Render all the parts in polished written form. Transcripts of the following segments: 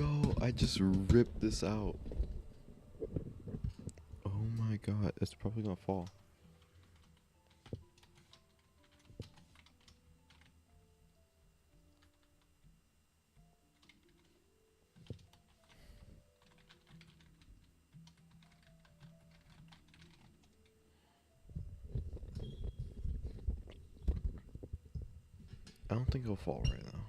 Yo, I just ripped this out. Oh my god, it's probably gonna fall. I don't think it'll fall right now.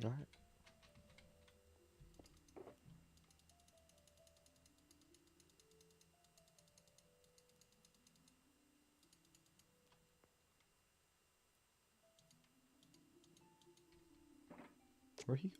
Alright. Where'd he go?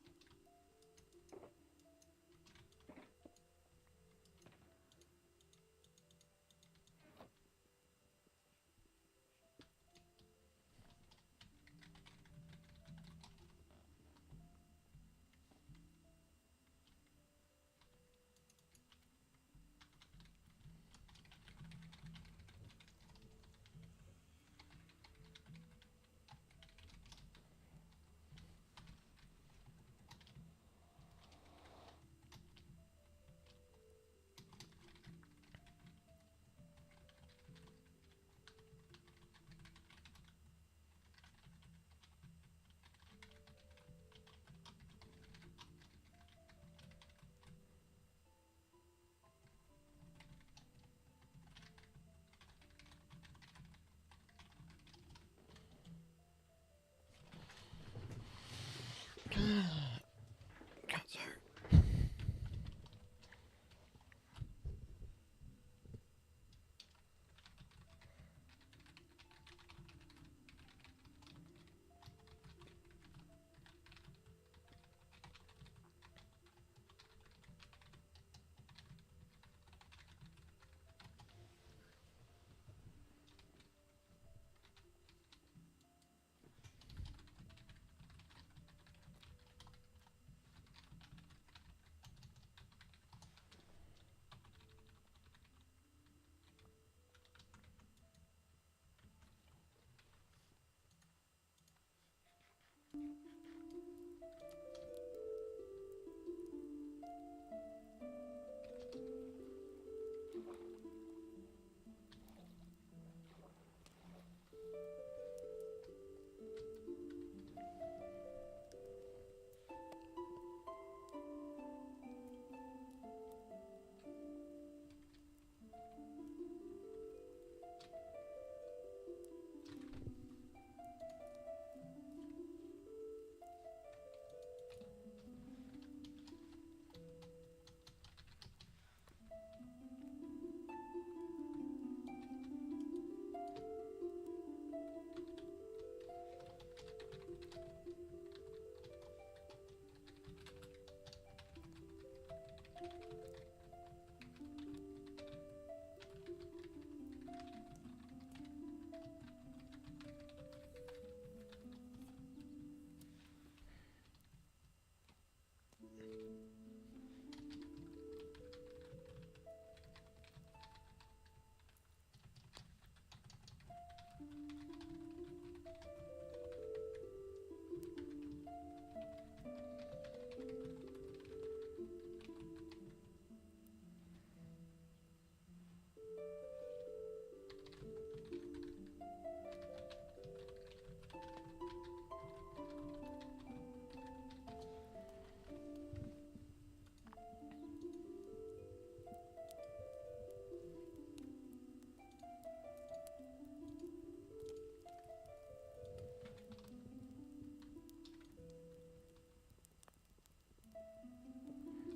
God's hurt.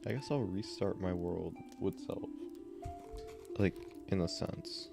I guess I'll restart my world with self. Like, in a sense.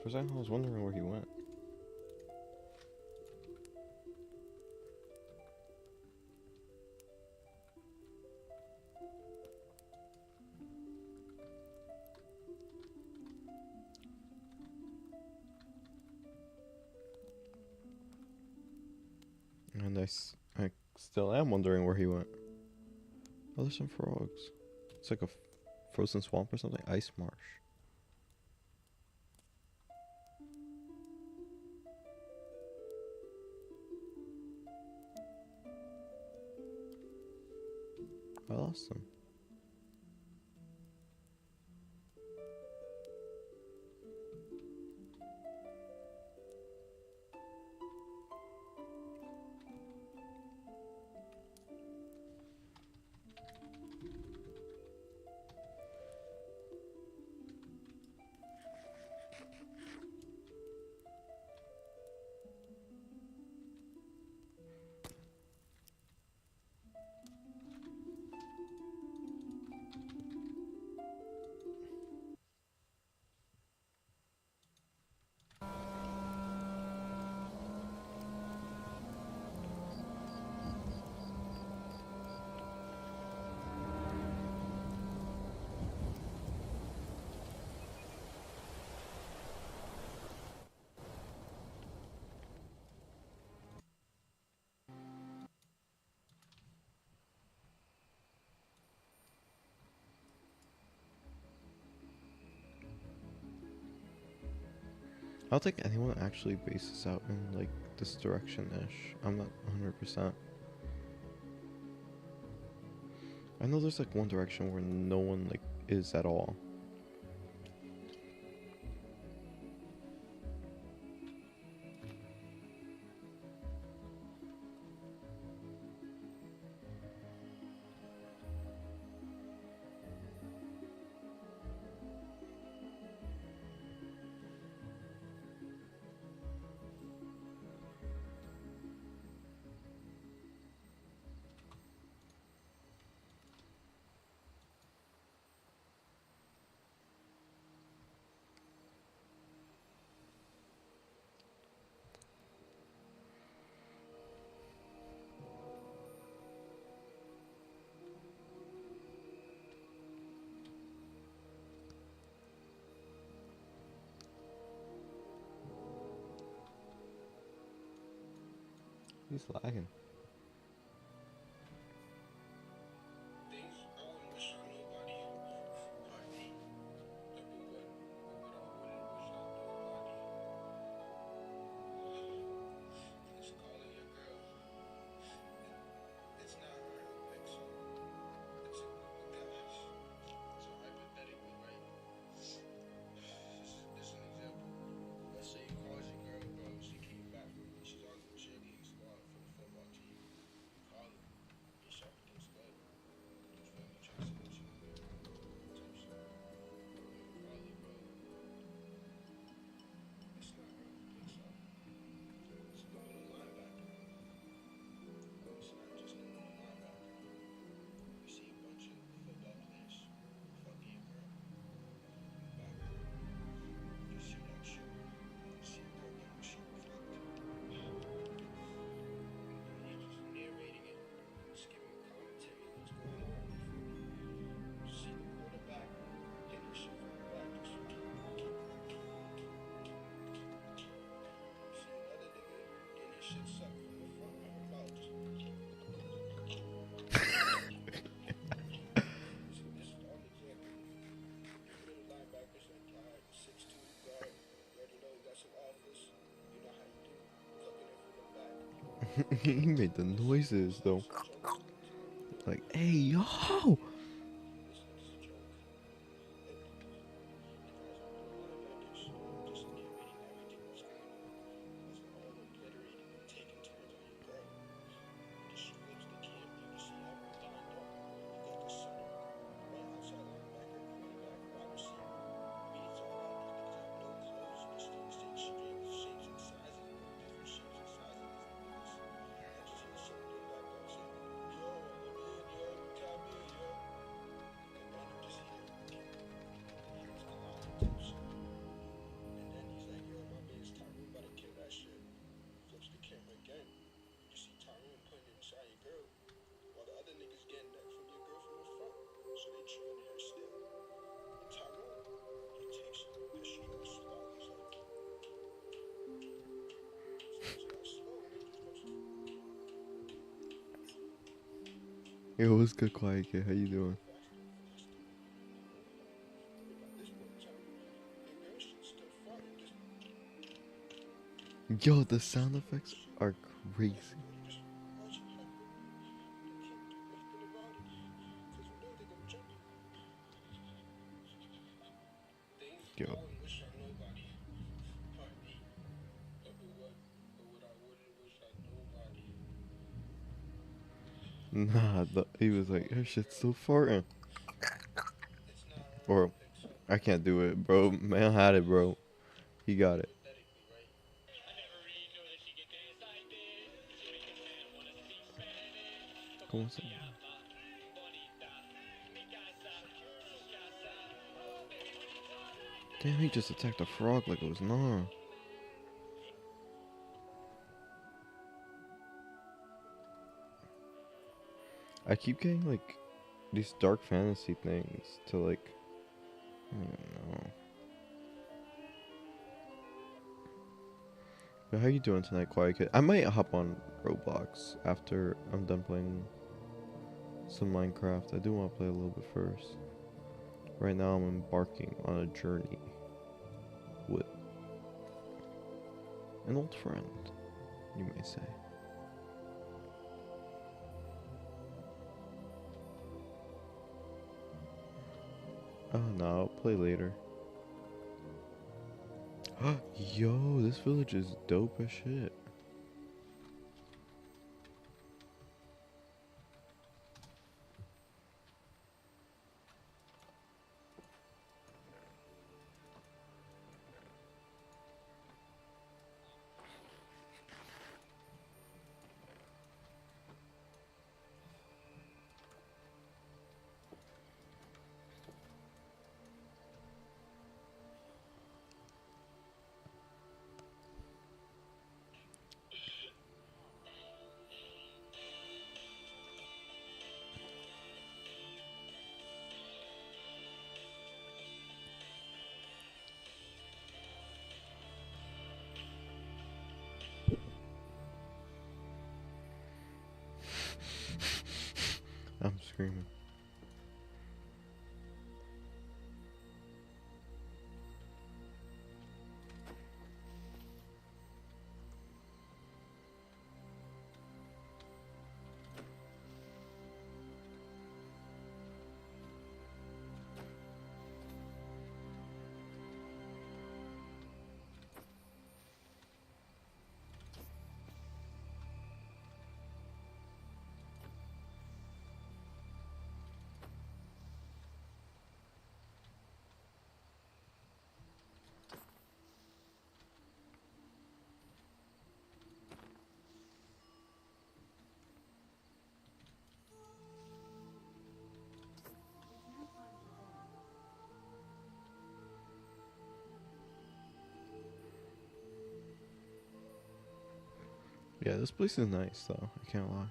For a second, I was wondering where he went. And I still am wondering where he went. Oh, there's some frogs. It's like a frozen swamp or something. Ice marsh. I lost them. I don't think anyone actually bases out in like this direction-ish. I'm not 100%. I know there's like one direction where no one like is at all. He's lagging. He made the noises though. Like, hey yo! Yo, what's good, quiet kid? How you doing? Yo, the sound effects are crazy. Yo. Nah, he was like, her shit's still farting. Or, I can't do it, bro. Man had it, bro. He got it. Come on, damn, he just attacked a frog like it was nah. I keep getting like these dark fantasy things to like, I don't know. But how you doing tonight, quiet kid? I might hop on Roblox after I'm done playing some Minecraft. I do want to play a little bit first. Right now I'm embarking on a journey with an old friend, you may say. Oh no, I'll play later. Yo, this village is dope as shit. I'm screaming. Yeah, this place is nice though, I can't lie.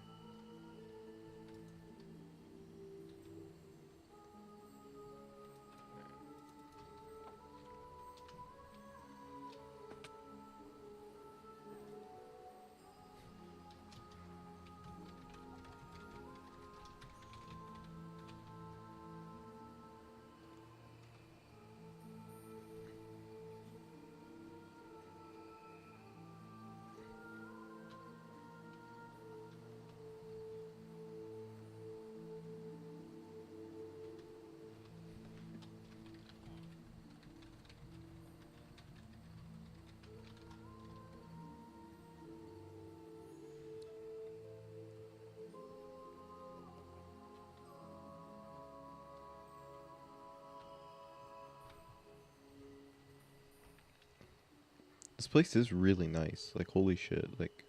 This place is really nice. Like, holy shit. Like,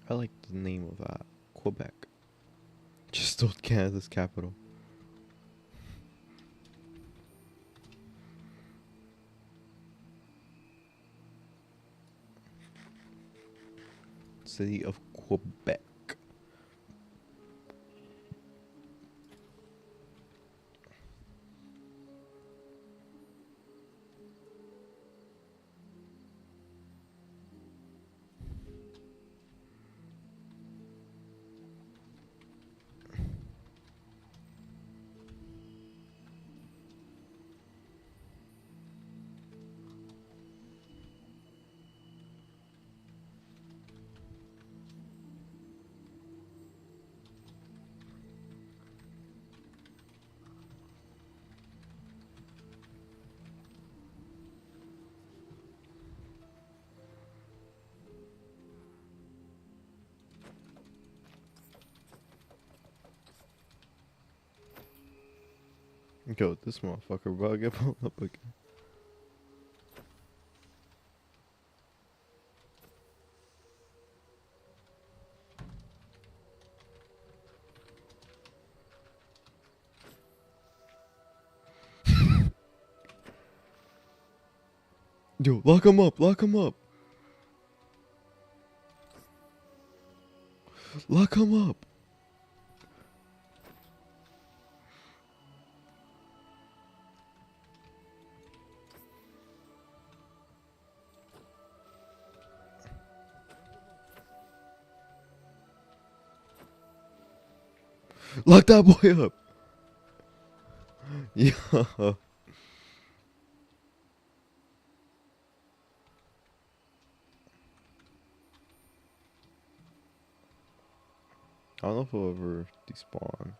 I like the name of that. Quebec. Just stole Canada's capital. City of Quebec. Go, this motherfucker about to get pulled up again. Yo, lock him up, lock him up. Lock him up. Lock that boy up. Yeah. I don't know if he'll ever despawn.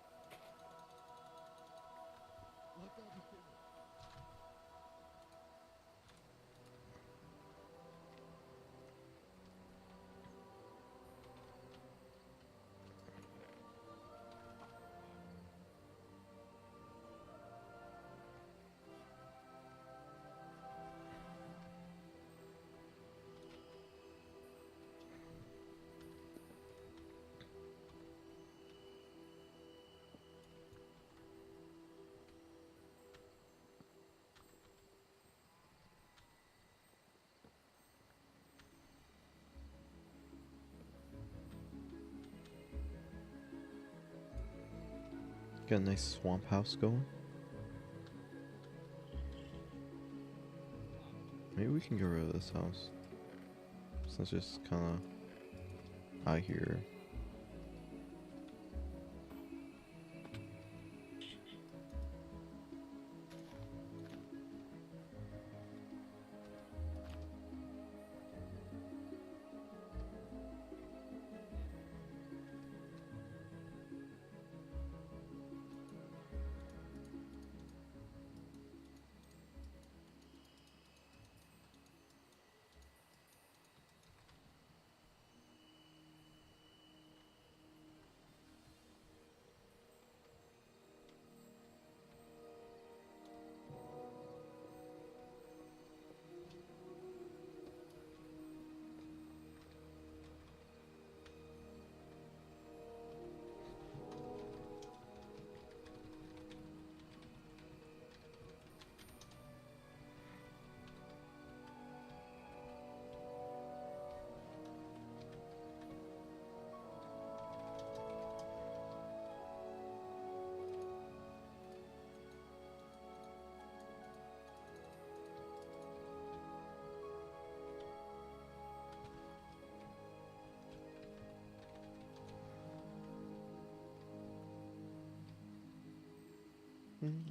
Got a nice swamp house going. Maybe we can get rid of this house. So it's just kind of out here.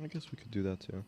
I guess we could do that too.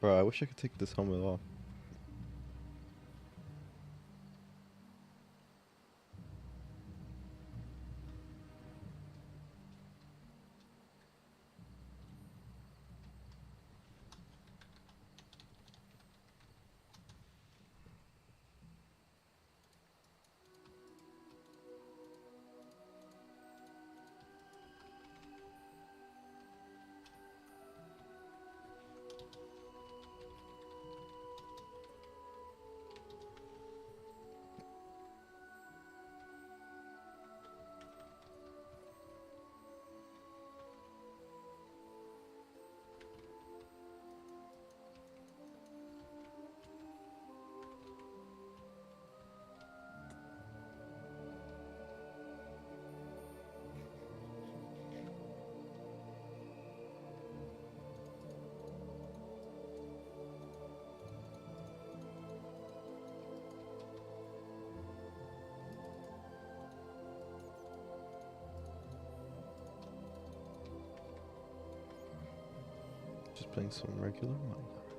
Bro, I wish I could take this helmet off. Just playing some regular Minecraft.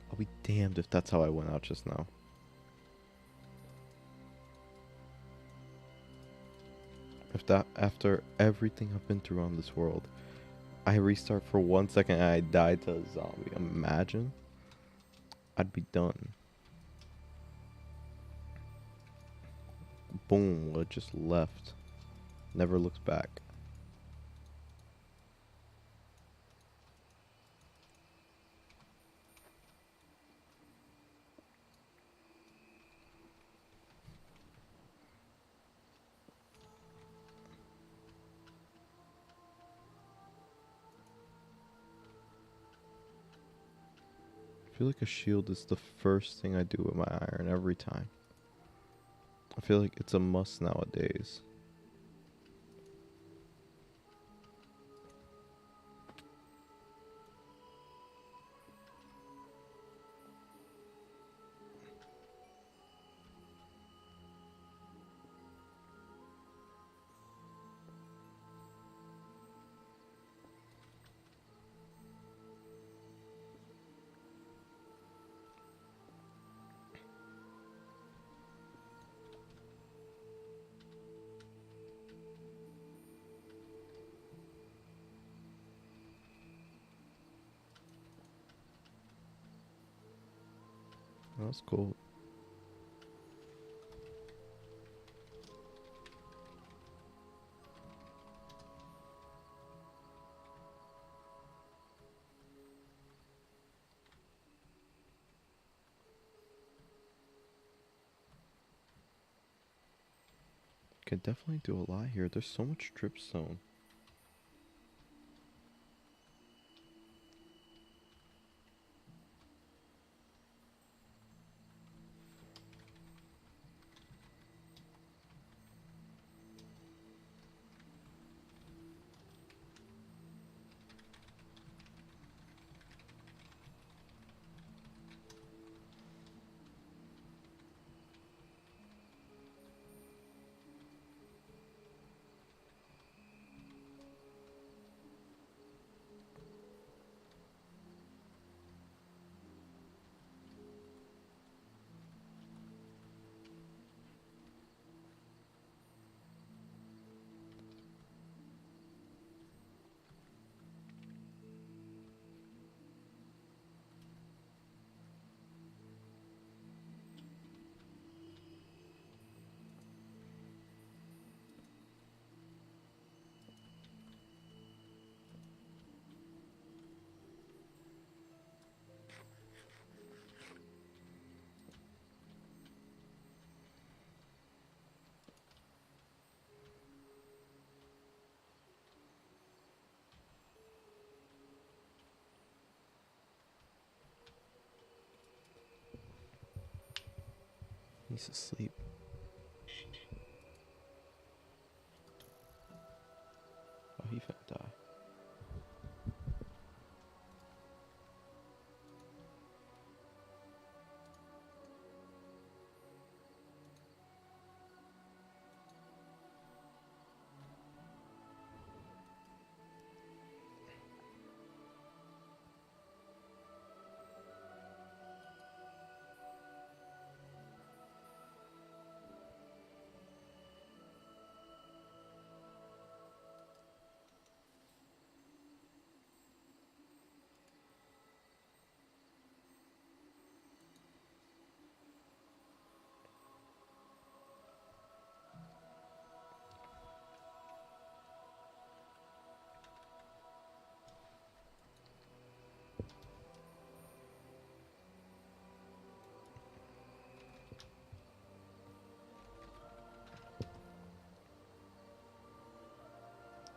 I'll be damned if that's how I went out just now. If that, after everything I've been through on this world, I restart for 1 second and I died to a zombie. Imagine. I'd be done. Boom, it just left. Never looks back. I feel like a shield is the first thing I do with my iron every time. I feel like it's a must nowadays. That's cool. Could definitely do a lot here. There's so much dripstone. needs to sleep. Oh, he finna die.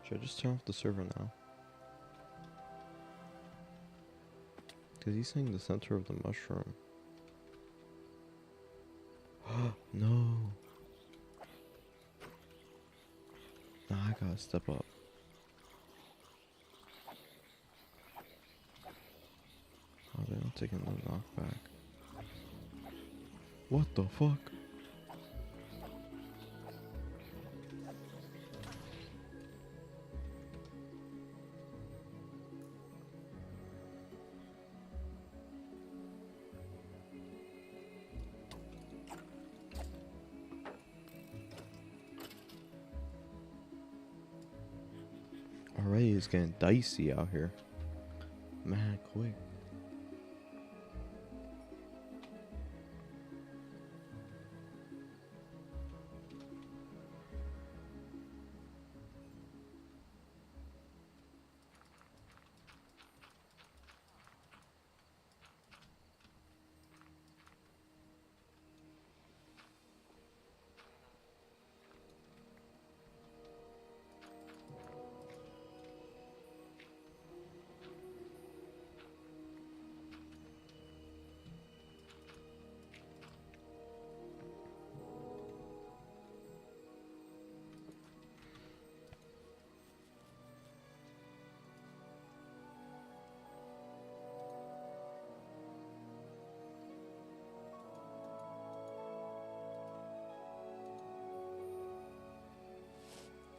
Should I just turn off the server now? Because he's saying the center of the mushroom. No. Nah, I gotta step up. Oh, they're not taking the knockback. What the fuck? Already it's getting dicey out here. Mad quick.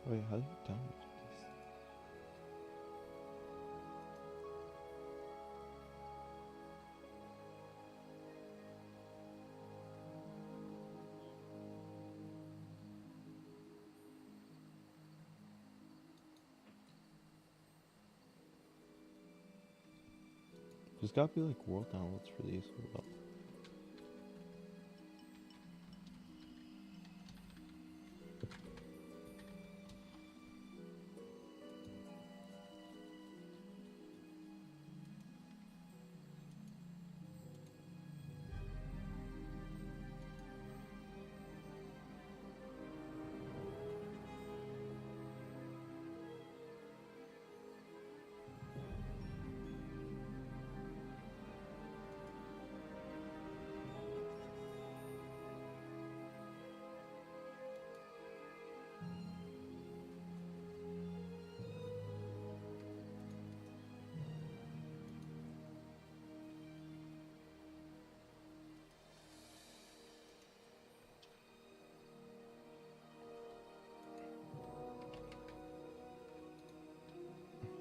Wait, how do you damage this? There's gotta be like world downloads for these. Hold up.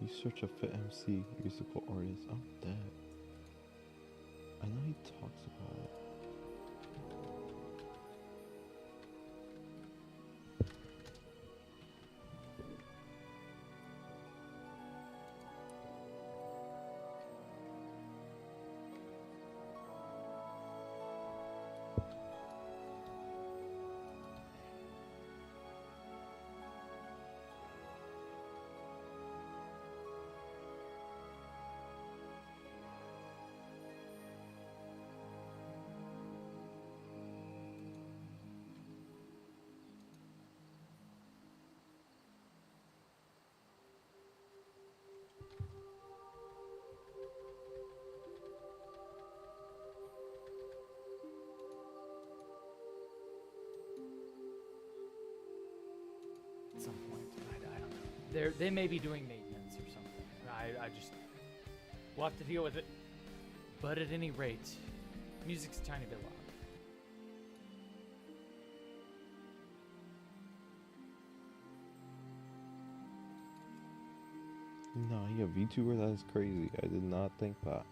You search a fit MC musical artist. I'm dead. I know he talks about it. they may be doing maintenance or something. I just we'll have to deal with it. But at any rate, music's a tiny bit loud. No, he a VTuber? That is crazy. I did not think that.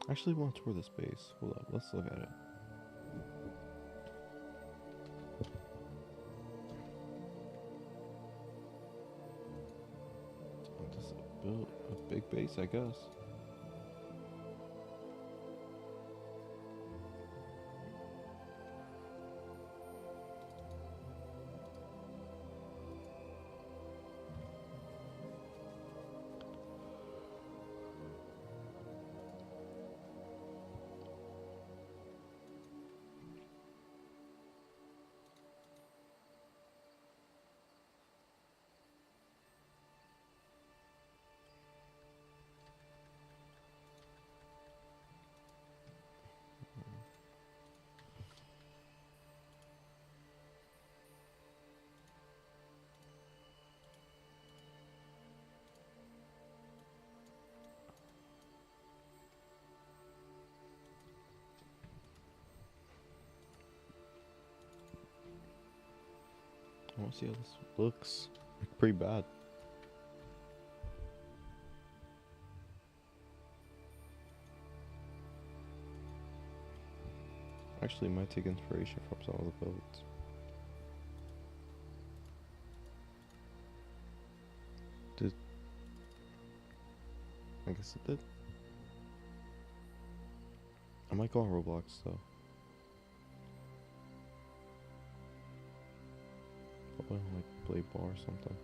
I actually want to tour this base. Hold up, let's look at it. This is a big base, I guess. I want to see how this looks. Pretty bad. Actually, might take inspiration from some of the builds. Did I guess it did? I might go on Roblox though. Probably like play ball or something.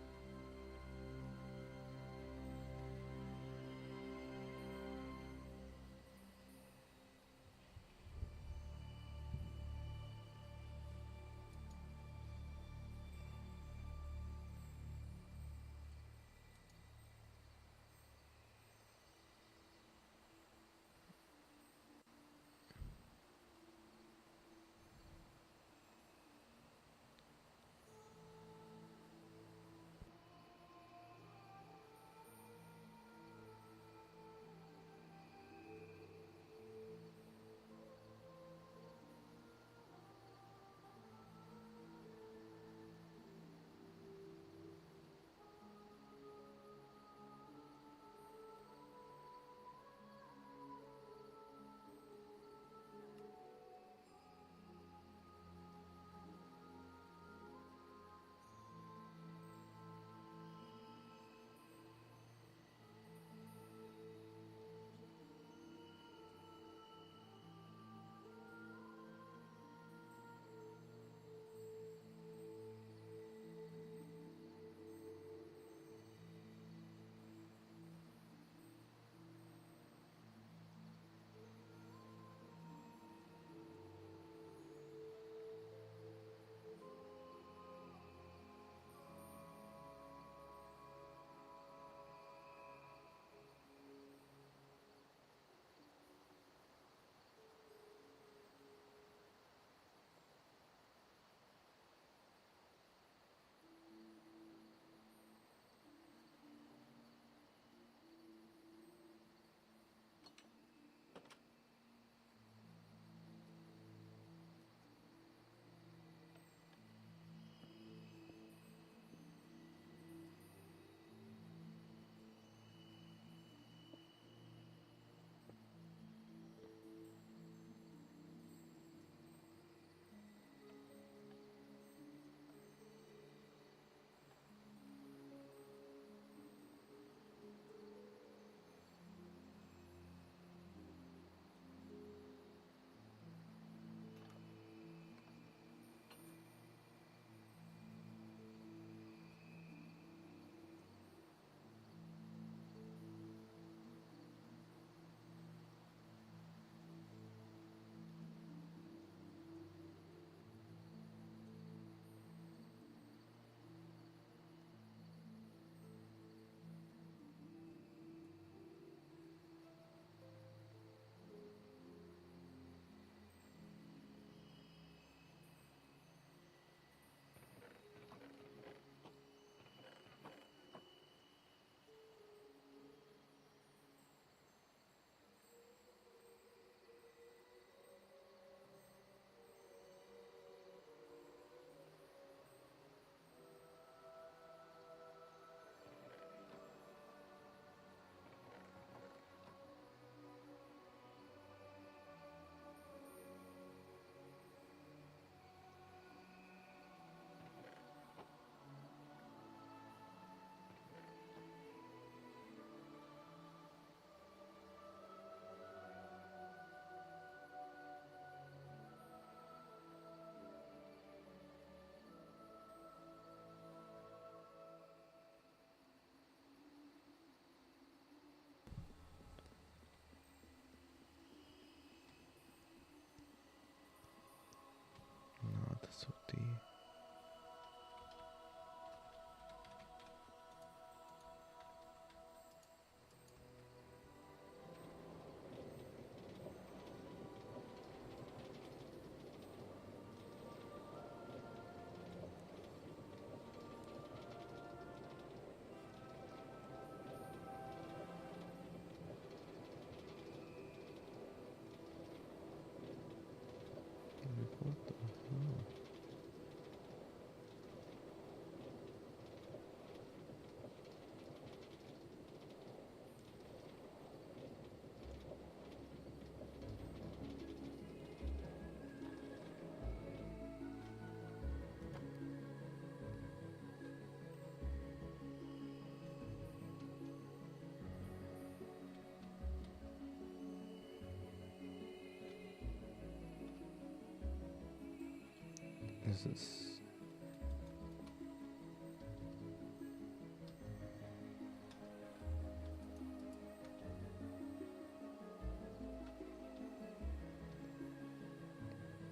Since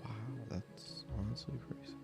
wow, that's honestly crazy.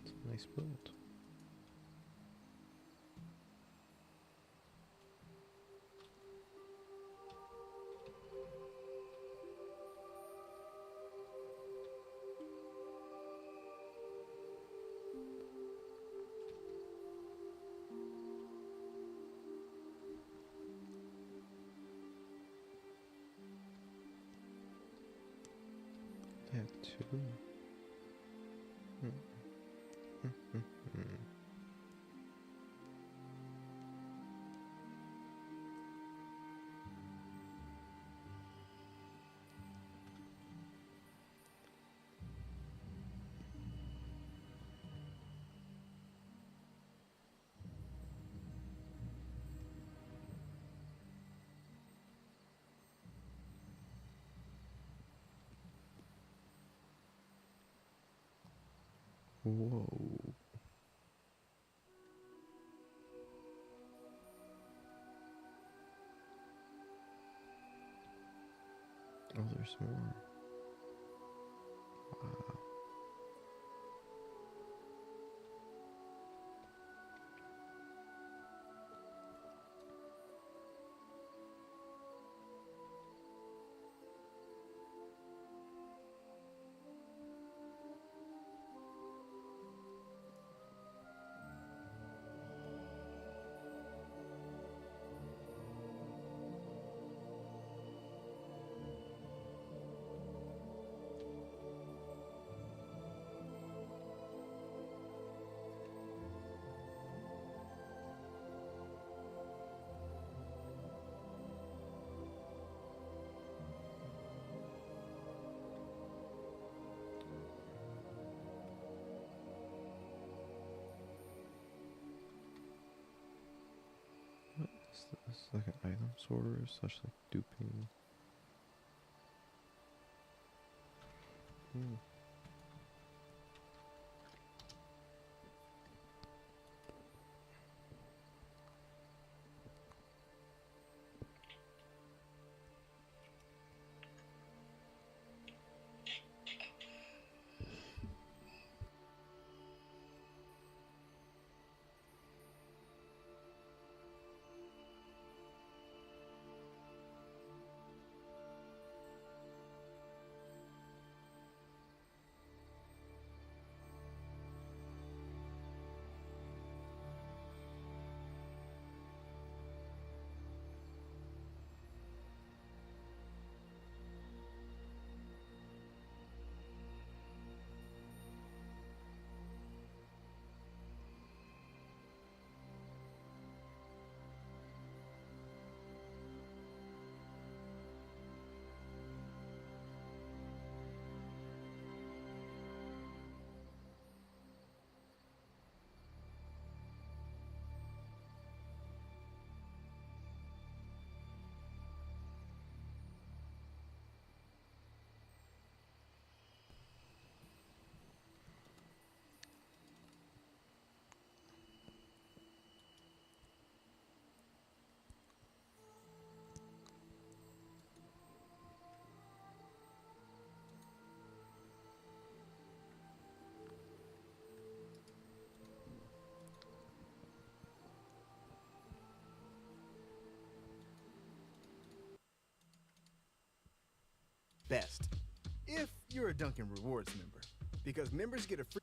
It's a nice build. They have two. Whoa. Oh, there's more. Wow. It's like an item sorter slash like duping. Hmm. Best if you're a Dunkin' Rewards member, because members get a free.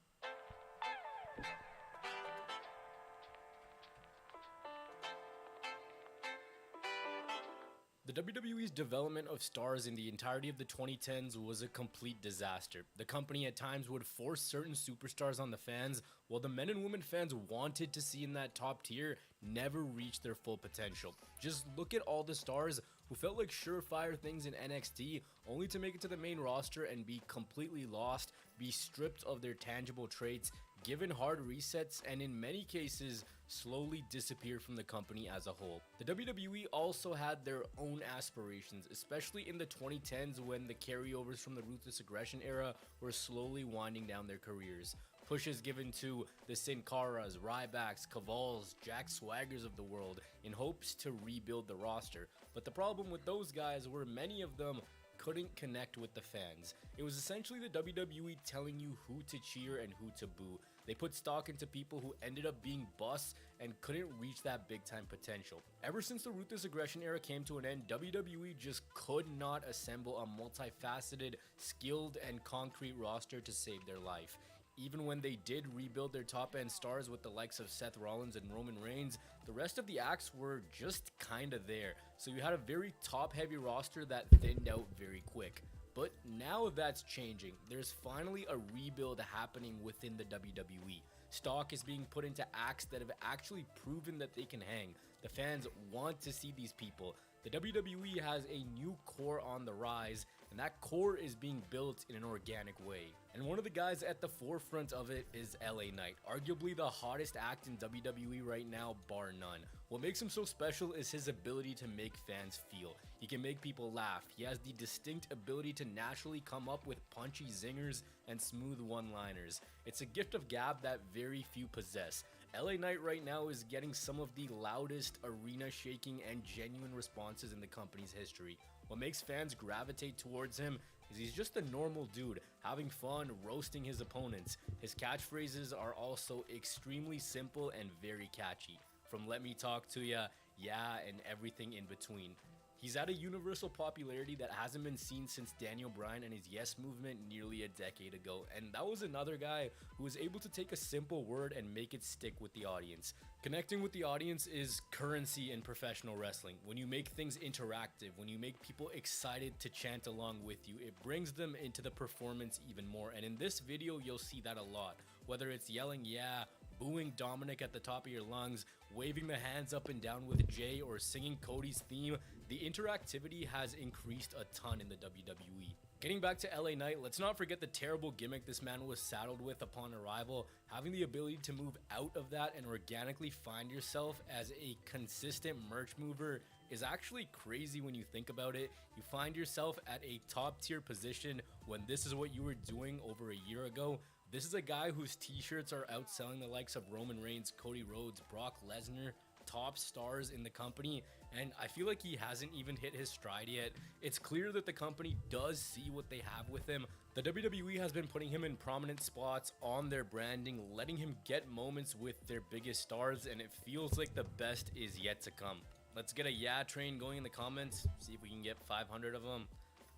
The WWE's development of stars in the entirety of the 2010s was a complete disaster. The company at times would force certain superstars on the fans, while the men and women fans wanted to see in that top tier never reached their full potential. Just look at all the stars who felt like surefire things in NXT, only to make it to the main roster and be completely lost, be stripped of their tangible traits, given hard resets, and in many cases, slowly disappeared from the company as a whole. The WWE also had their own aspirations, especially in the 2010s when the carryovers from the Ruthless Aggression era were slowly winding down their careers. Pushes given to the Sin Caras, Rybacks, Cavals, Jack Swaggers of the world in hopes to rebuild the roster. But the problem with those guys were many of them couldn't connect with the fans. It was essentially the WWE telling you who to cheer and who to boo. They put stock into people who ended up being busts and couldn't reach that big time potential. Ever since the Ruthless Aggression era came to an end, WWE just could not assemble a multifaceted, skilled, and concrete roster to save their life. Even when they did rebuild their top end stars with the likes of Seth Rollins and Roman Reigns, the rest of the acts were just kinda there. So you had a very top heavy roster that thinned out very quick. But now that's changing. There's finally a rebuild happening within the WWE. Stock is being put into acts that have actually proven that they can hang. The fans want to see these people. The WWE has a new core on the rise, and that core is being built in an organic way. And one of the guys at the forefront of it is LA Knight, arguably the hottest act in WWE right now, bar none. What makes him so special is his ability to make fans feel. He can make people laugh. He has the distinct ability to naturally come up with punchy zingers and smooth one-liners. It's a gift of gab that very few possess. LA Knight right now is getting some of the loudest, arena-shaking, and genuine responses in the company's history. What makes fans gravitate towards him is he's just a normal dude, having fun, roasting his opponents. His catchphrases are also extremely simple and very catchy. From "let me talk to ya," "yeah," and everything in between. He's at a universal popularity that hasn't been seen since Daniel Bryan and his Yes movement nearly a decade ago, and that was another guy who was able to take a simple word and make it stick with the audience. Connecting with the audience is currency in professional wrestling. When you make things interactive, when you make people excited to chant along with you, it brings them into the performance even more, and in this video you'll see that a lot. Whether it's yelling "yeah," booing Dominic at the top of your lungs, waving the hands up and down with Jay, or singing Cody's theme, the interactivity has increased a ton in the WWE. Getting back to LA Knight, let's not forget the terrible gimmick this man was saddled with upon arrival. Having the ability to move out of that and organically find yourself as a consistent merch mover is actually crazy when you think about it. You find yourself at a top tier position when this is what you were doing over a year ago. This is a guy whose t-shirts are outselling the likes of Roman Reigns, Cody Rhodes, Brock Lesnar, top stars in the company, and I feel like he hasn't even hit his stride yet. It's clear that the company does see what they have with him. The WWE has been putting him in prominent spots on their branding, letting him get moments with their biggest stars, and it feels like the best is yet to come. Let's get a yeah train going in the comments, see if we can get 500 of them.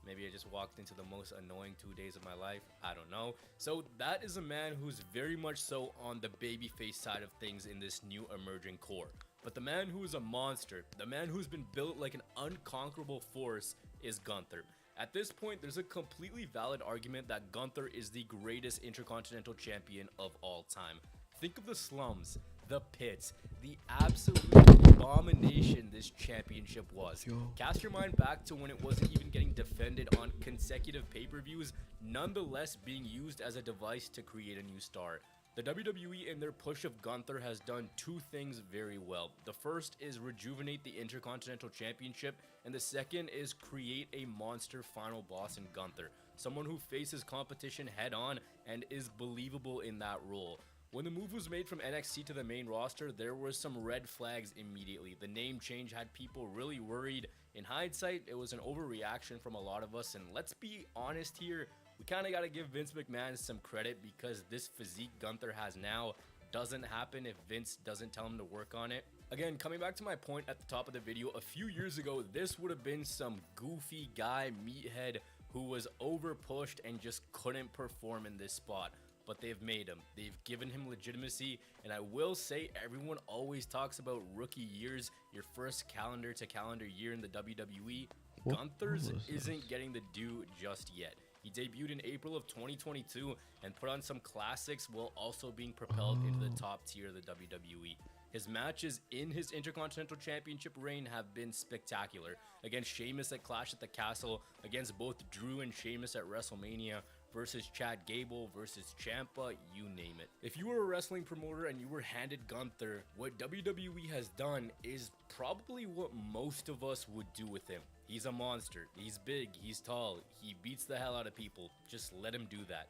Maybe I just walked into the most annoying 2 days of my life. I don't know. So that is a man who's very much so on the babyface side of things in this new emerging core. But the man who is a monster, the man who's been built like an unconquerable force, is Gunther. At this point, there's a completely valid argument that Gunther is the greatest Intercontinental Champion of all time. Think of the slums, the pits, the absolute abomination this championship was. Cast your mind back to when it wasn't even getting defended on consecutive pay-per-views, nonetheless being used as a device to create a new star. The WWE in their push of Gunther has done two things very well. The first is rejuvenate the Intercontinental Championship, and the second is create a monster final boss in Gunther, someone who faces competition head on and is believable in that role. When the move was made from NXT to the main roster, there were some red flags immediately. The name change had people really worried. In hindsight, it was an overreaction from a lot of us, and let's be honest here, we kind of got to give Vince McMahon some credit, because this physique Gunther has now doesn't happen if Vince doesn't tell him to work on it. Again, coming back to my point at the top of the video, a few years ago, this would have been some goofy guy, meathead, who was over pushed and just couldn't perform in this spot. But they've made him. They've given him legitimacy, and I will say, everyone always talks about rookie years, your first calendar to calendar year in the WWE. Gunther's isn't getting the due just yet. He debuted in April of 2022 and put on some classics while also being propelled into the top tier of the WWE. His matches in his Intercontinental Championship reign have been spectacular. Against Sheamus at Clash at the Castle, against both Drew and Sheamus at WrestleMania, versus Chad Gable, versus Ciampa, you name it. If you were a wrestling promoter and you were handed Gunther, what WWE has done is probably what most of us would do with him. He's a monster. He's big. He's tall. He beats the hell out of people. Just let him do that.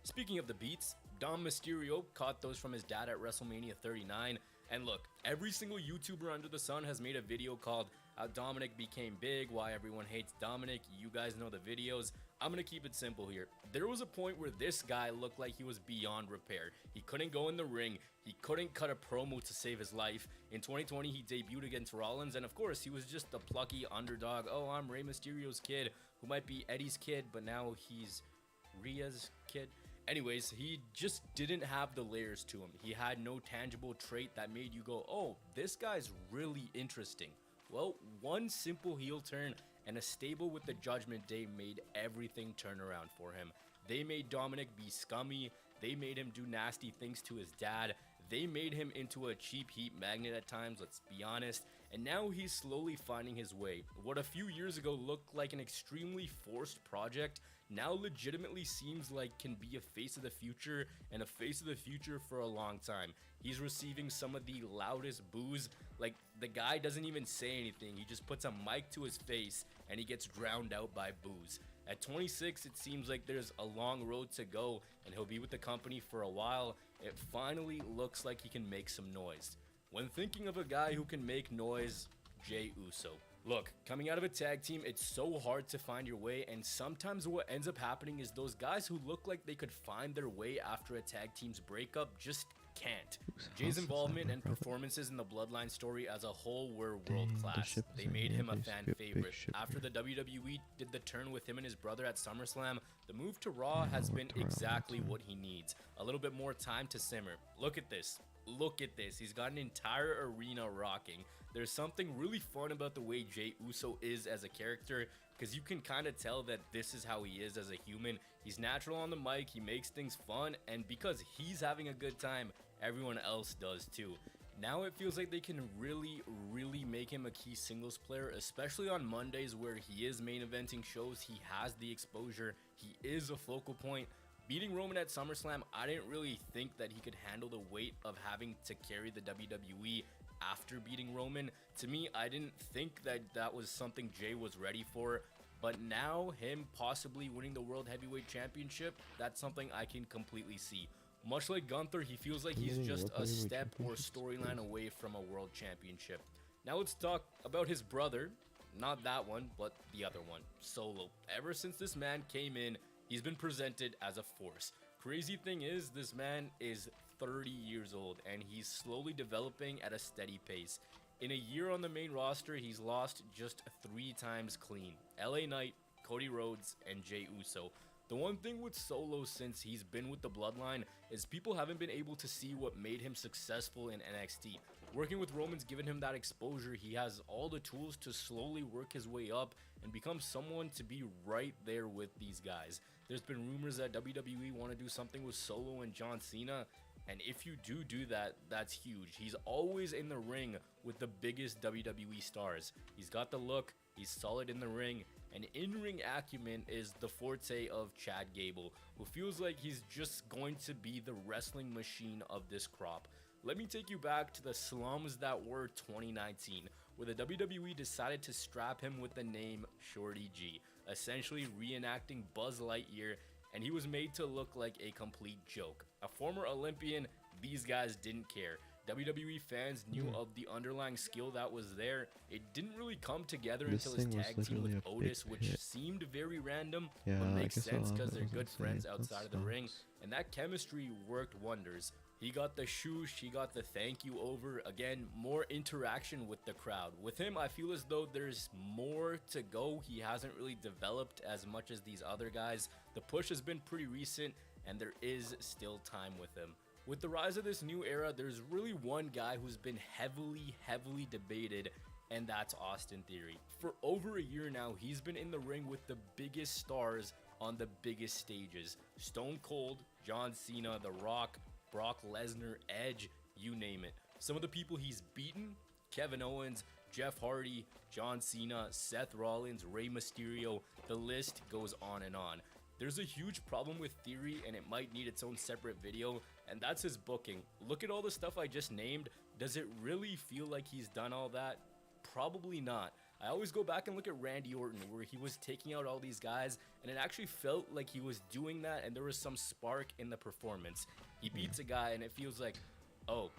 Speaking of the beats, Dom Mysterio caught those from his dad at WrestleMania 39. And look, every single YouTuber under the sun has made a video called How Dominic Became Big, Why Everyone Hates Dominic. You guys know the videos. I'm gonna keep it simple here. There was a point where this guy looked like he was beyond repair. He couldn't go in the ring. He couldn't cut a promo to save his life. In 2020, he debuted against Rollins, and of course, he was just a plucky underdog. Oh, I'm Rey Mysterio's kid, who might be Eddie's kid, but now he's Rhea's kid. Anyways, he just didn't have the layers to him. He had no tangible trait that made you go, oh, this guy's really interesting. Well, one simple heel turn and a stable with the Judgment Day made everything turn around for him. They made Dominic be scummy. They made him do nasty things to his dad. They made him into a cheap heat magnet at times, let's be honest. And now he's slowly finding his way. What a few years ago looked like an extremely forced project now legitimately seems like can be a face of the future, and a face of the future for a long time. He's receiving some of the loudest boos. Like, the guy doesn't even say anything. He just puts a mic to his face and he gets drowned out by boos. At 26, it seems like there's a long road to go and he'll be with the company for a while. It finally looks like he can make some noise. When thinking of a guy who can make noise, Jey Uso. Look, coming out of a tag team, it's so hard to find your way, and sometimes what ends up happening is those guys who look like they could find their way after a tag team's breakup just can't. Jay's involvement and performances in the Bloodline story as a whole were world class. They made him a fan favorite. After the WWE did the turn with him and his brother at SummerSlam, the move to Raw has been exactly what he needs. A little bit more time to simmer. Look at this. Look at this. He's got an entire arena rocking. There's something really fun about the way Jey Uso is as a character, because you can kind of tell that this is how he is as a human. He's natural on the mic, he makes things fun, and because he's having a good time, everyone else does too. Now it feels like they can really make him a key singles player, especially on Mondays where he is main eventing shows, he has the exposure, he is a focal point. Beating Roman at SummerSlam, I didn't really think that he could handle the weight of having to carry the WWE after beating Roman. To me, I didn't think that that was something Jay was ready for. But now, him possibly winning the World Heavyweight Championship, that's something I can completely see. Much like Gunther, he feels like he's just a step or storyline away from a World Championship. Now let's talk about his brother. Not that one, but the other one, Solo. Ever since this man came in, he's been presented as a force. Crazy thing is, this man is 30 years old, and he's slowly developing at a steady pace. In a year on the main roster, he's lost just 3 times clean. LA Knight, Cody Rhodes, and Jey Uso. The one thing with Solo since he's been with the Bloodline is people haven't been able to see what made him successful in NXT. Working with Roman's given him that exposure. He has all the tools to slowly work his way up and become someone to be right there with these guys. There's been rumors that WWE want to do something with Solo and John Cena, and if you do that, that's huge. He's always in the ring with the biggest WWE stars. He's got the look, he's solid in the ring, and in-ring acumen is the forte of Chad Gable, who feels like he's just going to be the wrestling machine of this crop. Let me take you back to the slums that were 2019, where the WWE decided to strap him with the name Shorty G, essentially reenacting Buzz Lightyear, and he was made to look like a complete joke. A former Olympian, these guys didn't care. WWE fans knew of the underlying skill that was there. It didn't really come together until his tag team with Otis, which seemed very random, but makes sense because they're good friends outside of the ring, and that chemistry worked wonders. He got the shoosh, he got the thank you over. Again, more interaction with the crowd. With him, I feel as though there's more to go. He hasn't really developed as much as these other guys. The push has been pretty recent, and there is still time with him. With the rise of this new era, there's really one guy who's been heavily debated, and that's Austin Theory. For over a year now, he's been in the ring with the biggest stars on the biggest stages. Stone Cold, John Cena, The Rock, Brock Lesnar, Edge, you name it. Some of the people he's beaten: Kevin Owens, Jeff Hardy, John Cena, Seth Rollins, Rey Mysterio, the list goes on and on. There's a huge problem with Theory, and it might need its own separate video, and that's his booking. Look at all the stuff I just named. Does it really feel like he's done all that? Probably not. I always go back and look at Randy Orton, where he was taking out all these guys, and it actually felt like he was doing that, and there was some spark in the performance. He beats a guy, and it feels like, oh,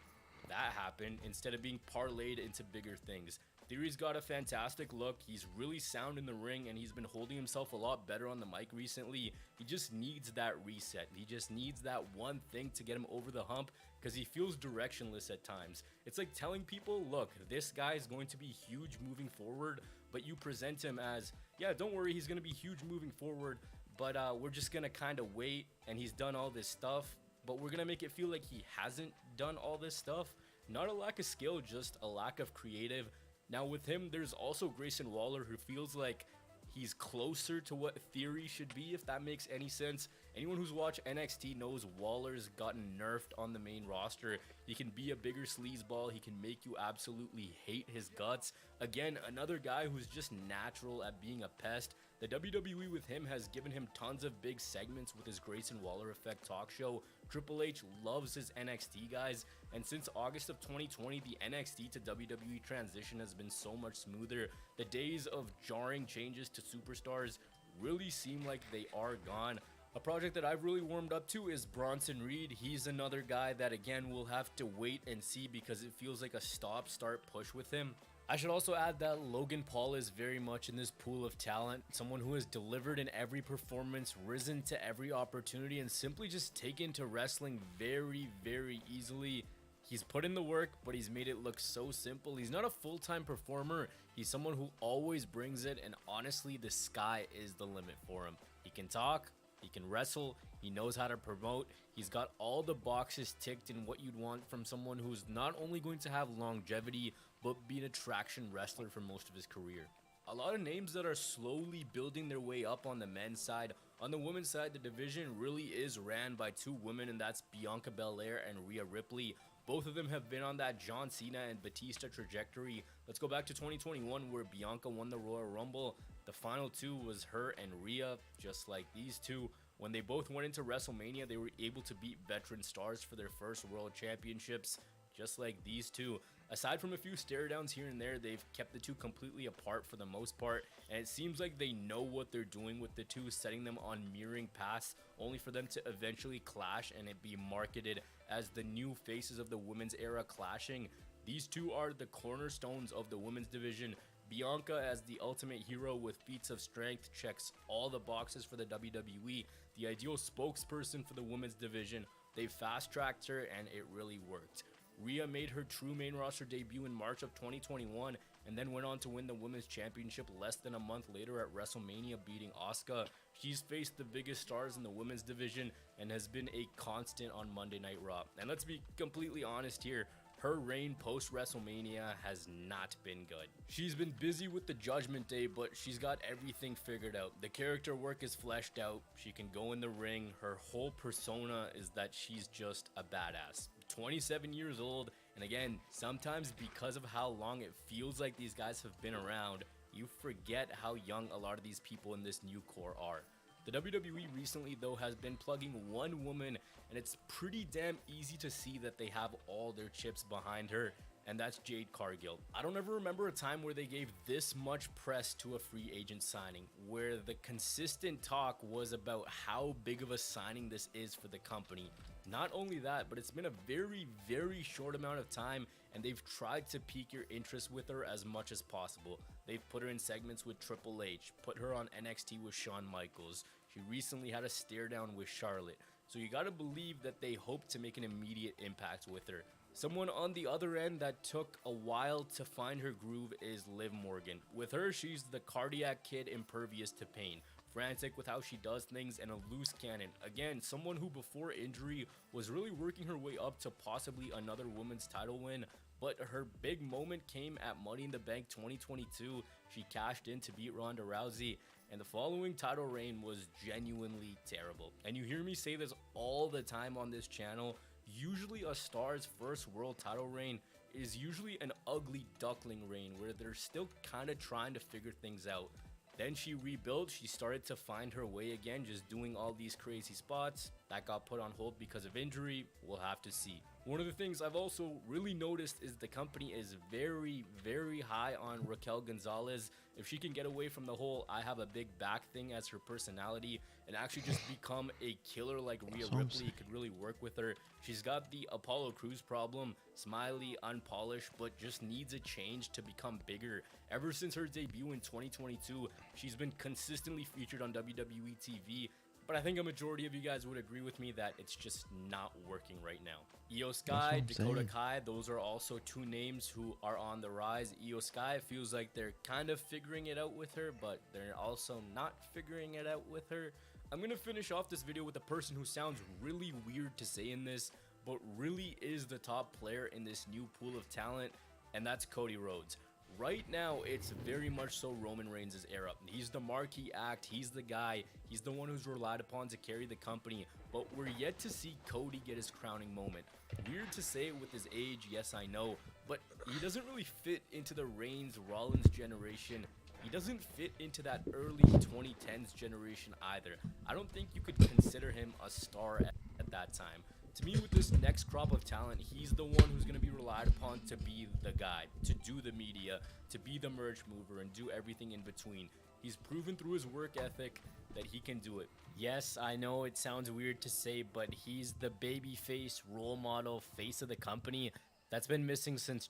that happened, instead of being parlayed into bigger things. Theory's got a fantastic look. He's really sound in the ring, and he's been holding himself a lot better on the mic recently. He just needs that reset. He just needs that one thing to get him over the hump, because he feels directionless at times. It's like telling people, look, this guy is going to be huge moving forward, but you present him as, yeah, don't worry, he's going to be huge moving forward, but we're just going to kind of wait, and he's done all this stuff, but we're going to make it feel like he hasn't done all this stuff. Not a lack of skill, just a lack of creative. Now with him, there's also Grayson Waller, who feels like he's closer to what Theory should be, if that makes any sense. Anyone who's watched NXT knows Waller's gotten nerfed on the main roster. He can be a bigger sleazeball. He can make you absolutely hate his guts. Again, another guy who's just natural at being a pest. The WWE with him has given him tons of big segments with his Grayson Waller Effect talk show. Triple H loves his NXT guys, and since August of 2020, the NXT to WWE transition has been so much smoother. The days of jarring changes to superstars really seem like they are gone. A project that I've really warmed up to is Bronson Reed. He's another guy that, again, we'll have to wait and see because it feels like a stop-start push with him. I should also add that Logan Paul is very much in this pool of talent, someone who has delivered in every performance, risen to every opportunity, and simply just taken to wrestling very easily. He's put in the work, but he's made it look so simple. He's not a full-time performer. He's someone who always brings it, and honestly, the sky is the limit for him. He can talk, he can wrestle, he knows how to promote. He's got all the boxes ticked in what you'd want from someone who's not only going to have longevity, but be an attraction wrestler for most of his career. A lot of names that are slowly building their way up on the men's side. On the women's side, the division really is ran by two women, and that's Bianca Belair and Rhea Ripley. Both of them have been on that John Cena and Batista trajectory. Let's go back to 2021 where Bianca won the Royal Rumble. The final two was her and Rhea, just like these two. When they both went into WrestleMania, they were able to beat veteran stars for their first world championships, just like these two. Aside from a few stare downs here and there, they've kept the two completely apart for the most part, and it seems like they know what they're doing with the two, setting them on mirroring paths, only for them to eventually clash and it be marketed as the new faces of the women's era clashing. These two are the cornerstones of the women's division. Bianca, as the ultimate hero with feats of strength, checks all the boxes for the WWE, the ideal spokesperson for the women's division. They fast-tracked her and it really worked. Rhea made her true main roster debut in March of 2021 and then went on to win the women's championship less than a month later at WrestleMania, beating Asuka. She's faced the biggest stars in the women's division and has been a constant on Monday Night Raw. And let's be completely honest here, her reign post WrestleMania has not been good. She's been busy with the Judgment Day, but she's got everything figured out. The character work is fleshed out. She can go in the ring. Her whole persona is that she's just a badass. 27 years old, and again, sometimes because of how long it feels like these guys have been around, you forget how young a lot of these people in this new core are. The WWE recently though has been plugging one woman, and it's pretty damn easy to see that they have all their chips behind her, and that's Jade Cargill. I don't ever remember a time where they gave this much press to a free agent signing, where the consistent talk was about how big of a signing this is for the company. Not only that, but it's been a very, very short amount of time, and they've tried to pique your interest with her as much as possible. They've put her in segments with Triple H, put her on NXT with Shawn Michaels. She recently had a stare down with Charlotte. So you gotta believe that they hope to make an immediate impact with her. Someone on the other end that took a while to find her groove is Liv Morgan. With her, she's the cardiac kid impervious to pain. Frantic with how she does things and a loose cannon. Again, someone who before injury was really working her way up to possibly another women's title win, but her big moment came at Money in the Bank 2022. She cashed in to beat Ronda Rousey, and the following title reign was genuinely terrible. And you hear me say this all the time on this channel, usually a star's first world title reign is usually an ugly duckling reign where they're still kind of trying to figure things out. Then she rebuilt, she started to find her way again, just doing all these crazy spots. That got put on hold because of injury, we'll have to see. One of the things I've also really noticed is the company is very, very high on Raquel Gonzalez. If she can get away from the whole I have a big back thing as her personality and actually just become a killer like Rhea Ripley, could really work with her. She's got the Apollo Crews problem, smiley, unpolished, but just needs a change to become bigger. Ever since her debut in 2022, she's been consistently featured on WWE TV, but I think a majority of you guys would agree with me that it's just not working right now. Io Sky, Dakota Kai, those are also two names who are on the rise. Io Sky feels like they're kind of figuring it out with her, but they're also not figuring it out with her. I'm gonna finish off this video with a person who sounds really weird to say in this, but really is the top player in this new pool of talent, and that's Cody Rhodes. Right now, it's very much so Roman Reigns' era. He's the marquee act, he's the guy, he's the one who's relied upon to carry the company, but we're yet to see Cody get his crowning moment. Weird to say it with his age, yes I know, but he doesn't really fit into the Reigns-Rollins generation. He doesn't fit into that early 2010s generation either. I don't think you could consider him a star at that time. To me, with this next crop of talent, he's the one who's going to be relied upon to be the guy, to do the media, to be the merch mover, and do everything in between. He's proven through his work ethic that he can do it. Yes, I know it sounds weird to say, but he's the babyface, role model, face of the company that's been missing since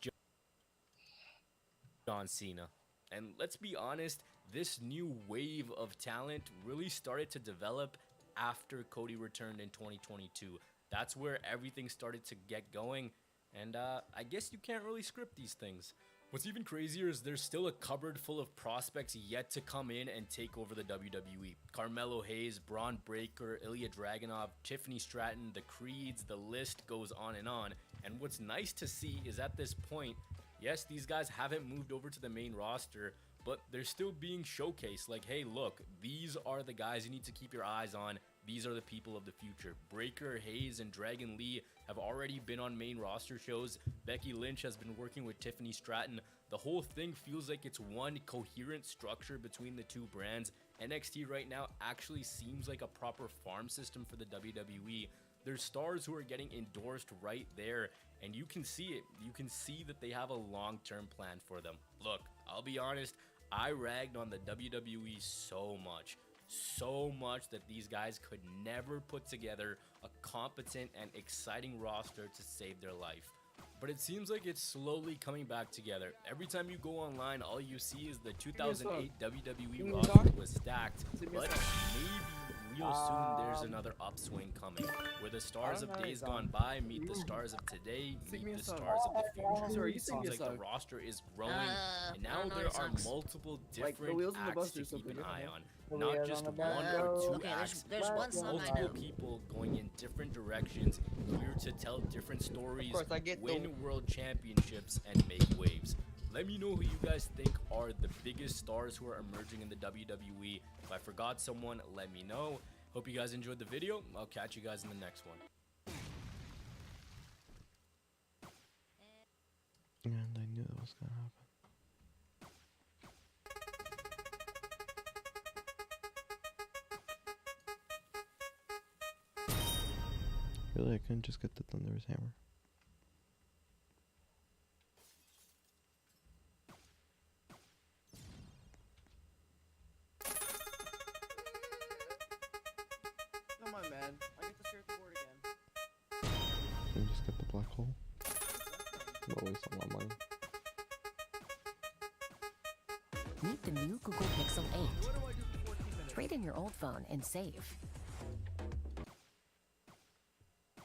John Cena. And let's be honest, this new wave of talent really started to develop after Cody returned in 2022. That's where everything started to get going, and I guess you can't really script these things. What's even crazier is there's still a cupboard full of prospects yet to come in and take over the WWE. Carmelo Hayes, Braun Breaker, Ilya Dragunov, Tiffany Stratton, the Creeds, the list goes on. And what's nice to see is at this point, yes, these guys haven't moved over to the main roster, but they're still being showcased. Like, hey, look, these are the guys you need to keep your eyes on. These are the people of the future. Breaker, Hayes, and Dragon Lee have already been on main roster shows. Becky Lynch has been working with Tiffany Stratton. The whole thing feels like it's one coherent structure between the two brands. NXT right now actually seems like a proper farm system for the WWE. There's stars who are getting endorsed right there, and you can see it. You can see that they have a long-term plan for them. Look, I'll be honest, I ragged on the WWE so much that these guys could never put together a competent and exciting roster to save their life. But it seems like it's slowly coming back together. Every time you go online, all you see is the 2008 WWE roster was stacked, but maybe real soon there's another upswing coming, where the stars of days gone by meet the stars of today, meet the stars of the future. It seems like the roster is growing, and now there are multiple different acts to keep an eye on. Not just one or two acts, but multiple people going in different directions, here to tell different stories, win world championships, and make waves. Let me know who you guys think are the biggest stars who are emerging in the WWE. If I forgot someone, let me know. Hope you guys enjoyed the video. I'll catch you guys in the next one. And I knew that was gonna happen. Really, I couldn't just get the Thunder's hammer. Come on, man. I get to stare at the board again. Can I just get the black hole? That waste a lot of money. Meet the new Google Pixel 8. Trade in your old phone and save.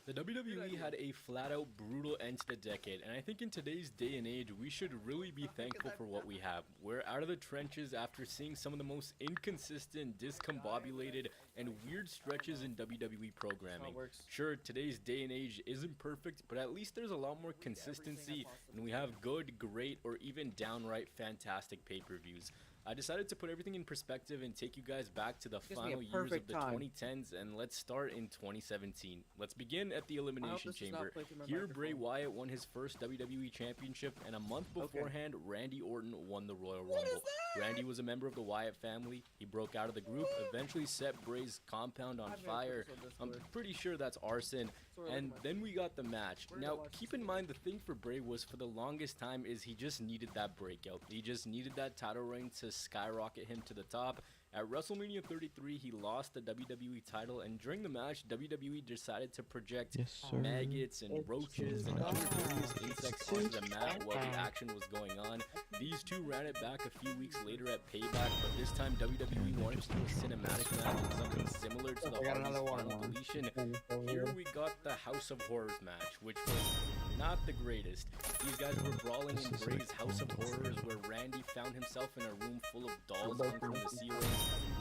The WWE had a flat-out brutal end to the decade, and I think in today's day and age, we should really be thankful for what we have. We're out of the trenches after seeing some of the most inconsistent, discombobulated, and weird stretches in WWE programming. Sure, today's day and age isn't perfect, but at least there's a lot more consistency, and we have good, great, or even downright fantastic pay-per-views. I decided to put everything in perspective and take you guys back to the final years of the 2010s, and let's start in 2017. Let's begin at the Elimination Chamber. Here, Bray Wyatt won his first WWE Championship, and a month beforehand, Randy Orton won the Royal Rumble. Randy was a member of the Wyatt family. He broke out of the group, eventually set Bray's compound on fire. I'm pretty sure that's arson. And then we got the match. Now, keep in mind, the thing for Bray was, for the longest time, is he just needed that breakout. He just needed that title reign to skyrocket him to the top. At WrestleMania 33, he lost the WWE title, and during the match, WWE decided to project maggots and roaches and other various insects onto the mat while the action was going on. These two ran it back a few weeks later at Payback, but this time WWE wanted to do a cinematic match with something similar to the Hardy's final deletion. Here we got the House of Horrors match, which was not the greatest. These guys were brawling in Bray's House of Horrors, where Randy found himself in a room full of dolls hung from the ceiling.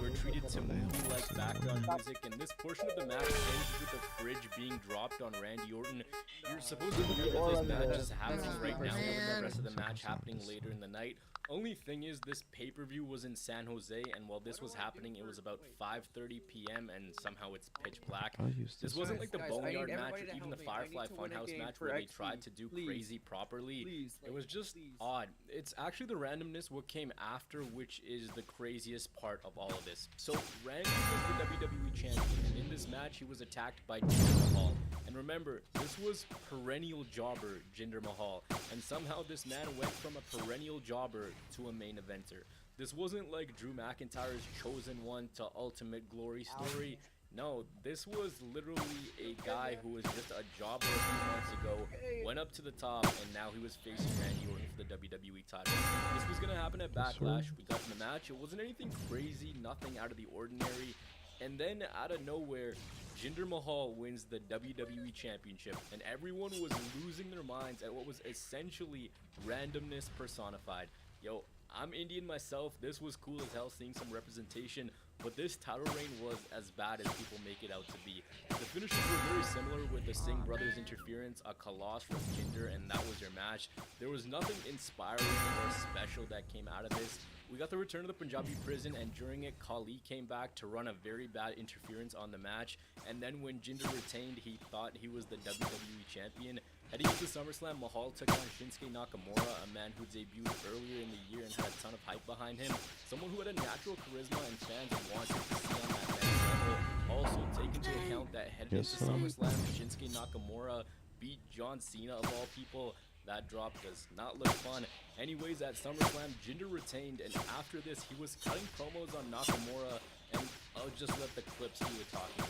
We're treated to movie-like background music, and this portion of the match ends with the fridge being dropped on Randy Orton. You're supposed to believe that this match is happening right now, with the rest of the match happening later in the night. Only thing is, this pay-per-view was in San Jose, and while this was happening, it was about 5:30 p.m. and somehow it's pitch black. This wasn't like the Boneyard match or even the Firefly Funhouse match where they tried to do crazy properly. It was just odd. It's actually the randomness what came after which is the craziest part of all of this. So Randy was the WWE champion, and in this match he was attacked by Jinder Mahal. And remember, this was perennial jobber Jinder Mahal, and somehow this man went from a perennial jobber to a main eventer. This wasn't like Drew McIntyre's Chosen One to Ultimate Glory story. No, this was literally a guy who was just a jobber a few months ago, went up to the top, and now he was facing Randy Orton for the WWE title. This was going to happen at Backlash. We got in the match. It wasn't anything crazy, nothing out of the ordinary. And then, out of nowhere, Jinder Mahal wins the WWE Championship, and everyone was losing their minds at what was essentially randomness personified. Yo, I'm Indian myself. This was cool as hell seeing some representation, but this title reign was as bad as people make it out to be. The finishes were very similar with the Singh brothers interference, a Kalash from Jinder, and that was your match. There was nothing inspiring or special that came out of this. We got the return of the Punjabi prison, and during it, Khali came back to run a very bad interference on the match. And then when Jinder retained, he thought he was the WWE champion. Heading into SummerSlam, Mahal took on Shinsuke Nakamura, a man who debuted earlier in the year and had a ton of hype behind him. Someone who had a natural charisma and fans wanted to see on that next level. Also, take into account that heading into SummerSlam, Shinsuke Nakamura beat John Cena of all people. That drop does not look fun. Anyways, at SummerSlam, Jinder retained, and after this, he was cutting promos on Nakamura, and I'll just let the clips do the talking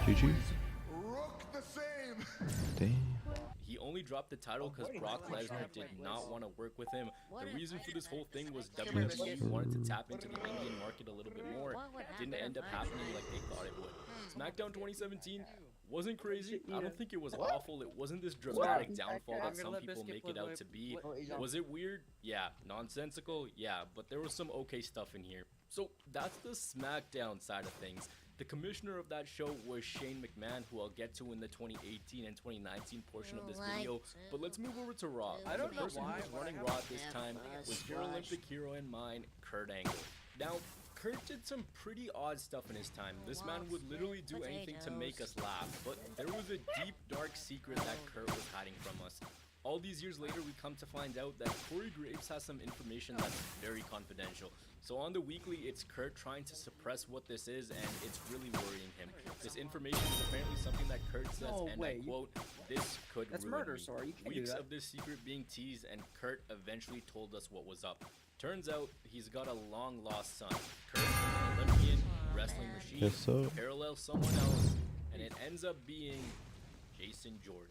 here. GG. Rook the same. Damn. He only dropped the title because Brock Lesnar did not want to work with him. The reason for this whole thing was WWE wanted to tap into the Indian market a little bit more. It didn't end up happening like they thought it would. SmackDown 2017 wasn't crazy. I don't think it was awful. It wasn't this dramatic downfall that some people make it out to be. Was it weird? Yeah. Nonsensical? Yeah. But there was some okay stuff in here. So that's the SmackDown side of things. The commissioner of that show was Shane McMahon, who I'll get to in the 2018 and 2019 portion of this video. But let's move over to Raw. The person who was running Raw at this time was your Olympic hero and mine, Kurt Angle. Now, Kurt did some pretty odd stuff in his time. This man would literally do anything to make us laugh, but there was a deep, dark secret that Kurt was hiding from us. All these years later, we come to find out that Corey Graves has some information that's very confidential. So on the weekly, it's Kurt trying to suppress what this is, and it's really worrying him. This information is apparently something that Kurt says, I quote, "This could ruin murder, me." sorry. You can't Weeks do that. of this secret being teased, and Kurt eventually told us what was up. Turns out, he's got a long-lost son. Kurt, an Olympian, wrestling machine, Guess so. parallels someone else, and it ends up being Jason Jordan.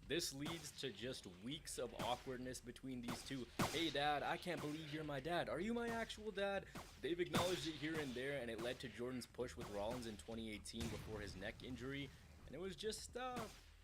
This leads to just weeks of awkwardness between these two. Hey dad, I can't believe you're my dad. Are you my actual dad? They've acknowledged it here and there, and it led to Jordan's push with Rollins in 2018 before his neck injury, and it was just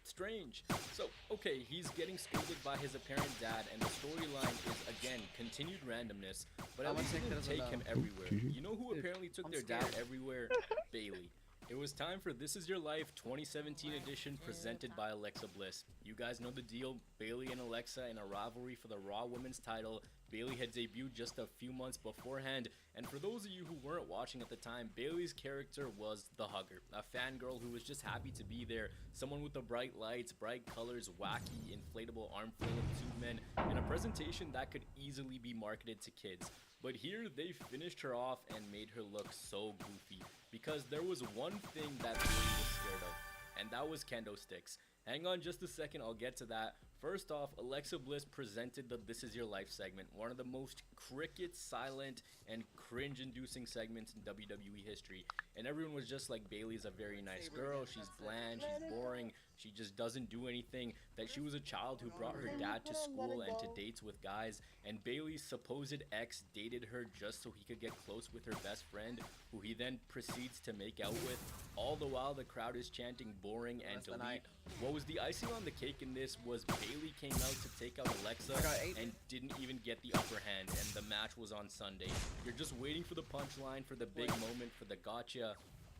strange. So, okay, he's getting scolded by his apparent dad, and the storyline is, again, continued randomness, but at least it didn't take him everywhere. You know who apparently took their dad everywhere? Bailey. It was time for This Is Your Life 2017 edition presented by Alexa Bliss. You guys know the deal. Bailey and Alexa in a rivalry for the Raw Women's title. Bailey had debuted just a few months beforehand, and for those of you who weren't watching at the time, Bailey's character was the Hugger, a fangirl who was just happy to be there, someone with the bright lights, bright colors, wacky, inflatable arm flailing tube men, and a presentation that could easily be marketed to kids. But here, they finished her off and made her look so goofy, because there was one thing that Bailey was scared of, and that was kendo sticks. Hang on just a second, I'll get to that. First off, Alexa Bliss presented the This Is Your Life segment, one of the most cricket, silent, and cringe-inducing segments in WWE history. And everyone was just like, Bailey's a very nice girl, she's bland, she's boring, she just doesn't do anything, that she was a child who brought her dad to school and to dates with guys, and Bailey's supposed ex dated her just so he could get close with her best friend, who he then proceeds to make out with. All the while, the crowd is chanting boring and delete. What was the icing on the cake in this was Bailey came out to take out Alexa and didn't even get the upper hand, and the match was on Sunday. You're just waiting for the punchline, for the big moment, for the gotcha.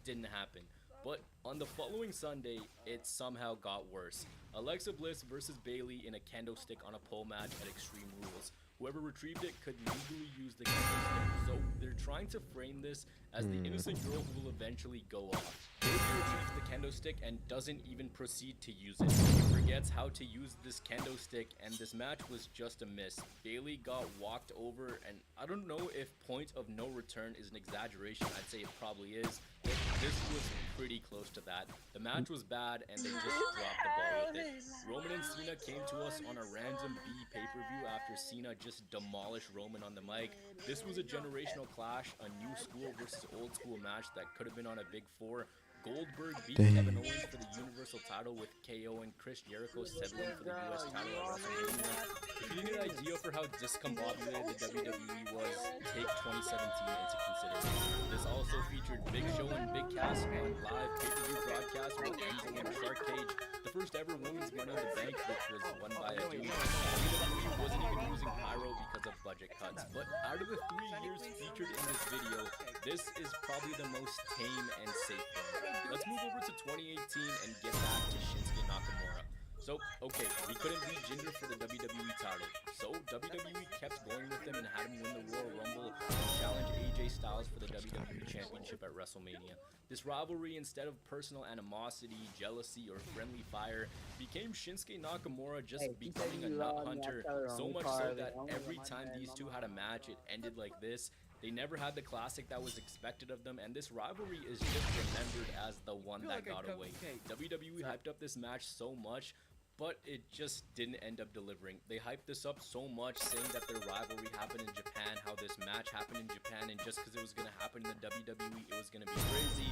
Didn't happen. But on the following Sunday, it somehow got worse. Alexa Bliss versus Bailey in a kendo stick on a pole match at Extreme Rules. Whoever retrieved it could legally use the kendo stick, so they're trying to frame this as the innocent girl who will eventually go off. Bailey retrieves the kendo stick and doesn't even proceed to use it. She forgets how to use this kendo stick, and this match was just a miss. Bailey got walked over, and I don't know if point of no return is an exaggeration. I'd say it probably is, but this was pretty close to that. The match was bad, and they just dropped the ball with it. Roman and Cena came to us on a random B pay-per-view after Cena just demolished Roman on the mic. This was a generational clash, a new school versus old school match that could have been on a Big Four. Goldberg beat Kevin Owens for the Universal title with KO and Chris Jericho settling for the US title at WrestleMania. If you need an idea for how discombobulated the WWE was, take 2017 into consideration. This also featured Big Show and Big Cass on live pay-per-view broadcast with Enzo and Shark Cage, the first ever women's Money in the Bank, which was won by a dude. WWE wasn't even using pyro because of budget cuts, but out of the 3 years featured in this video, this is probably the most tame and safe one. Let's move over to 2018 and get back to Shinsuke Nakamura. So, okay, he couldn't beat Jinder for the WWE title. So, WWE kept going with him and had him win the Royal Rumble and challenge AJ Styles for the WWE Championship at WrestleMania. This rivalry, instead of personal animosity, jealousy, or friendly fire, became Shinsuke Nakamura just becoming a nut hunter, so much so that every time these two had a match, it ended like this. They never had the classic that was expected of them, and this rivalry is just remembered as the one that got away. WWE hyped up this match so much, but it just didn't end up delivering. They hyped this up so much, saying that their rivalry happened in Japan, how this match happened in Japan, and just because it was going to happen in the WWE, it was going to be crazy.